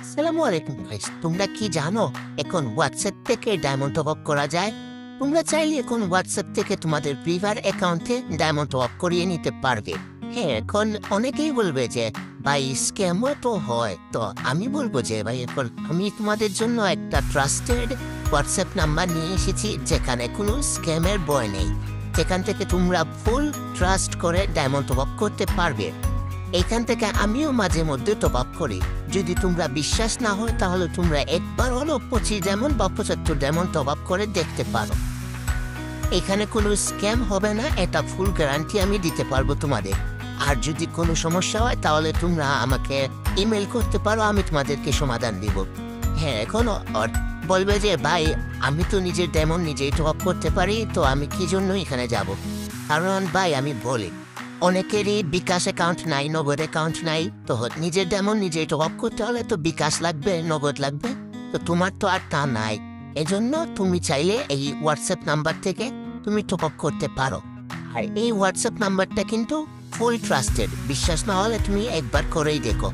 আসসালামু আলাইকুম গাইস, তোমরা কি জানো এখন হোয়াটসঅ্যাপ থেকে ডায়মন্ড টপ আপ করা যায়? তোমরা চাইলে এখন হোয়াটসঅ্যাপ থেকে তোমাদের প্রিভার অ্যাকাউন্টে ডায়মন্ড টপ আপ করিয়ে নিতে পারবে। হ্যাঁ, এখন অনেকেই বলবে যে ভাই স্ক্যামও তো হয়, তো আমি বলবো যে ভাই এখন আমি তোমাদের জন্য একটা ট্রাস্টেড হোয়াটসঅ্যাপ নাম্বার নিয়ে এসেছি যেখানে কোনো স্ক্যামের ভয় নেই, যেখান থেকে তোমরা ফুল ট্রাস্ট করে ডায়মন্ড টপ আপ করতে পারবে। এখান থেকে আমিও মাঝে মধ্যে টপ আপ করি। যদি তোমরা বিশ্বাস না হয় তাহলে তোমরা একবার হলো 25 ডায়মন্ড বা 75 ডায়মন্ড টপ আপ করে দেখতে পারো। এখানে কোনো স্ক্যাম হবে না, এটা ফুল গ্যারান্টি আমি দিতে পারবো তোমাদের। আর যদি কোনো সমস্যা হয় তাহলে তোমরা আমাকে ইমেল করতে পারো, আমি তোমাদেরকে সমাধান দিব। হ্যাঁ, এখন বলবে যে ভাই আমি তো নিজের ডায়মন্ড নিজেই টপ আপ করতে পারি, তো আমি কি জন্য এখানে যাব? কারণ ভাই আমি বলি, অনেকেরই বিকাশ অ্যাকাউন্ট নাই, নগদ অ্যাকাউন্ট নাই, তো নিজের ডায়মন্ড নিজেই টপ আপ করতে হলে তো বিকাশ লাগবে, নগদ লাগবে। তো তোমার তো আর তা নাই, এজন্য তুমি চাইলে এই হোয়াটসঅ্যাপ নাম্বার থেকে তুমি টপ আপ করতে পারো। আর এই হোয়াটসঅ্যাপ নাম্বারটা কিন্তু ফুল ট্রাস্টেড, বিশ্বাস না হলে তুমি একবার করেই দেখো।